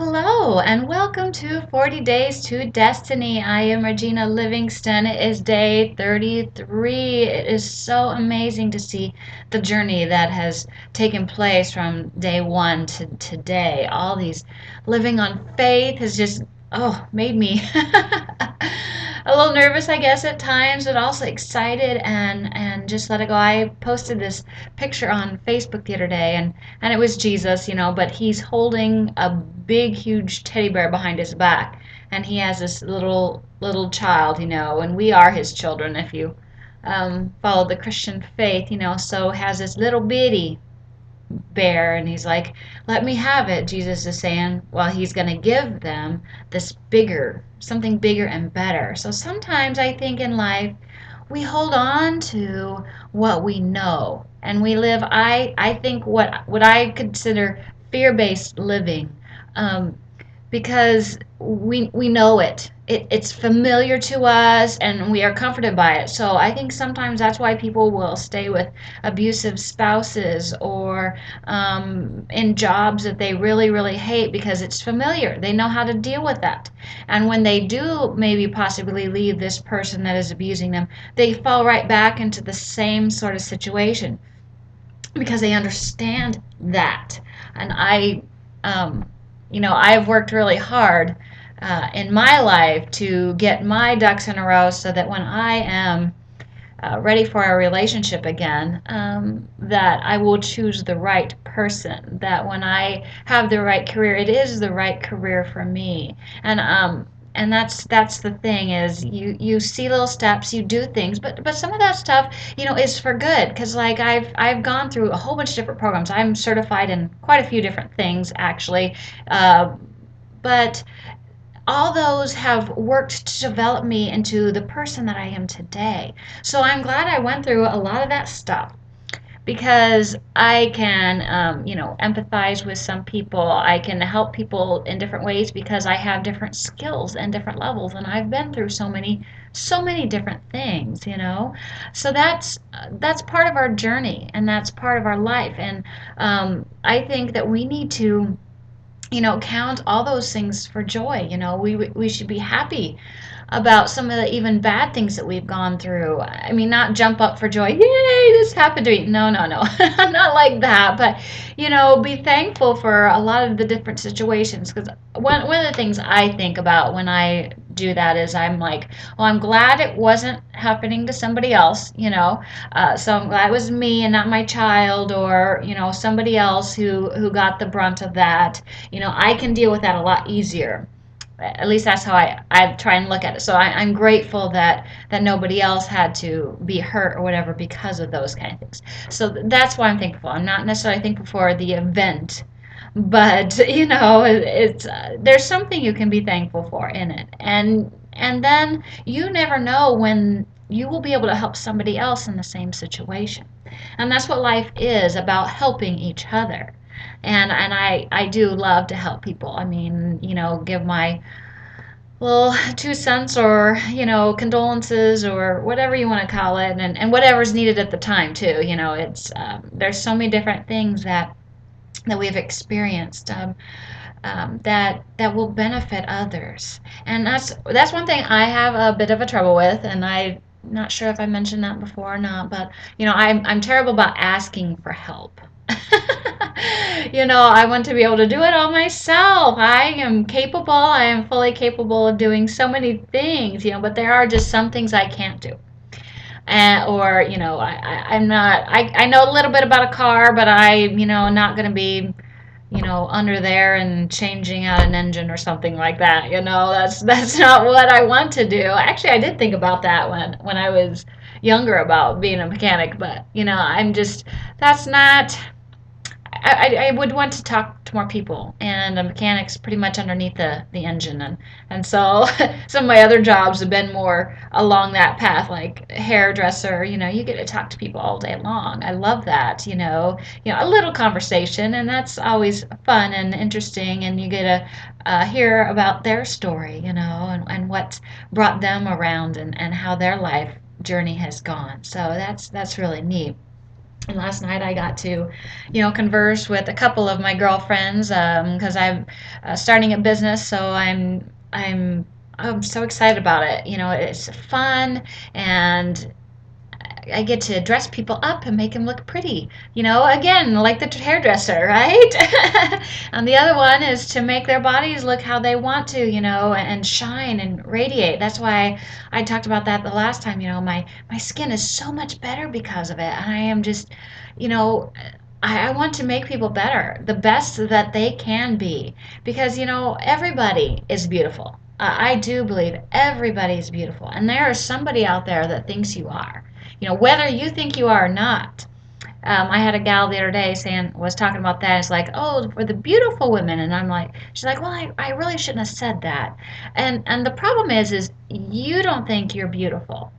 Hello and welcome to 40 Days to Destiny. I am Regina Livingston. It is day 33. It is so amazing to see the journey that has taken place from day one to today. All these living on faith has just, made me a little nervous, I guess, at times, but also excited and just let it go. I posted this picture on Facebook the other day, and it was Jesus, but he's holding a big, huge teddy bear behind his back, and he has this little child, and we are his children if you follow the Christian faith, so has this little bitty bear, and he's like, let me have it, Jesus is saying. Well, he's going to give them this bigger, something bigger and better. So sometimes I think in life we hold on to what we know, and we live, I think, what I consider fear-based living, um, because we know it's familiar to us and we are comforted by it. So I think sometimes that's why people will stay with abusive spouses or in jobs that they really, really hate, because it's familiar. They know how to deal with that. And when they do maybe possibly leave this person that is abusing them, they fall right back into the same sort of situation because they understand that. And um, I've worked really hard in my life to get my ducks in a row so that when I am ready for a relationship again, that I will choose the right person. That when I have the right career, it is the right career for me. And that's the thing, is you see little steps, you do things, but some of that stuff, is for good, because like I've gone through a whole bunch of different programs. I'm certified in quite a few different things, actually, uh, but all those have worked to develop me into the person that I am today. So I'm glad I went through a lot of that stuff, because I can, empathize with some people. I can help people in different ways because I have different skills and different levels, and I've been through so many different things. So that's part of our journey, and that's part of our life, and I think that we need to count all those things for joy. We should be happy about some of the even bad things that we've gone through. I mean, not jump up for joy, yay, this happened to me. No, no, no, not like that. But, be thankful for a lot of the different situations. Because one of the things I think about when I do that is I'm like, well, I'm glad it wasn't happening to somebody else, so I'm glad it was me and not my child, or, somebody else who got the brunt of that. I can deal with that a lot easier. At least that's how I try and look at it. So I'm grateful that nobody else had to be hurt or whatever because of those kind of things. So that's why I'm thankful. I'm not necessarily thankful for the event, but it's there's something you can be thankful for in it, and then you never know when you will be able to help somebody else in the same situation, and that's what life is about, helping each other. And I do love to help people. I mean, give my little 2 cents, or condolences, or whatever you want to call it, and whatever's needed at the time too. It's there's so many different things that we've experienced, that will benefit others, and that's one thing I have a bit of a trouble with, and I'm not sure if I mentioned that before or not, but I'm terrible about asking for help. I want to be able to do it all myself. I am capable. I am fully capable of doing so many things, but there are just some things I can't do. Or, I'm not, I know a little bit about a car, but not going to be, under there and changing out an engine or something like that. That's not what I want to do. Actually, I did think about that when I was younger, about being a mechanic, but, that's not, I would want to talk to more people, and a mechanic's pretty much underneath the engine, and so some of my other jobs have been more along that path, like hairdresser. You get to talk to people all day long. I love that. A little conversation, and that's always fun and interesting, and you get to hear about their story, and what brought them around, and how their life journey has gone. So that's really neat. And last night I got to, converse with a couple of my girlfriends because I'm starting a business, so I'm so excited about it. It's fun, and I get to dress people up and make them look pretty. Again, like the hairdresser, right? And the other one is to make their bodies look how they want to, and shine and radiate. That's why I talked about that the last time. My skin is so much better because of it. And I am just, you know, I want to make people better, the best that they can be. Because, everybody is beautiful. I do believe everybody is beautiful. And there is somebody out there that thinks you are, whether you think you are or not. I had a gal the other day was talking about that. It's like, oh, for the beautiful women, and I'm like, she's like, well, I really shouldn't have said that. And the problem is you don't think you're beautiful.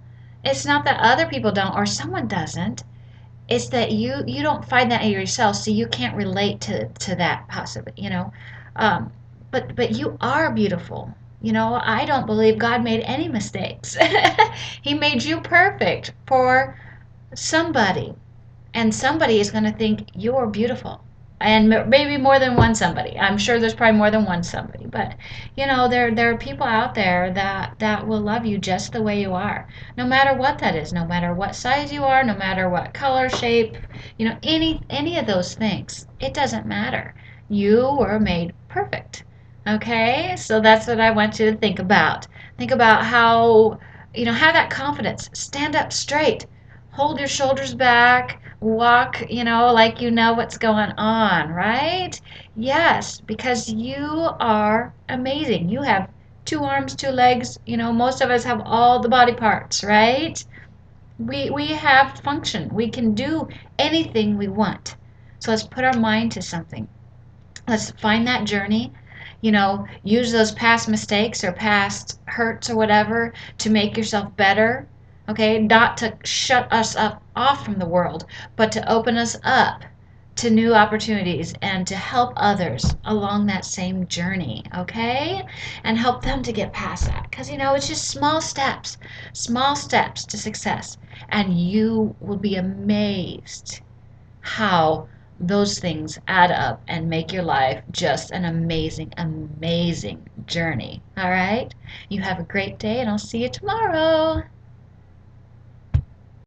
It's not that other people don't or someone doesn't. It's that you don't find that in yourself, so you can't relate to that possibly, Um, but you are beautiful. I don't believe God made any mistakes. He made you perfect for somebody, and somebody is going to think you're beautiful, and maybe more than one somebody. I'm sure there's probably more than one somebody, but there are people out there that will love you just the way you are, no matter what that is, no matter what size you are, no matter what color, shape, any of those things. It doesn't matter. You were made perfect. Okay, so that's what I want you to think about. Think about how, have that confidence. Stand up straight. Hold your shoulders back. Walk, like you know what's going on, right? Yes, because you are amazing. You have two arms, two legs. Most of us have all the body parts, right? We have function. We can do anything we want. So let's put our mind to something. Let's find that journey. Use those past mistakes or past hurts or whatever to make yourself better. Okay, not to shut us up off from the world, but to open us up to new opportunities and to help others along that same journey. Okay, and help them to get past that, because it's just small steps to success, and you will be amazed how those things add up and make your life just an amazing, amazing journey. All right? You have a great day, and I'll see you tomorrow.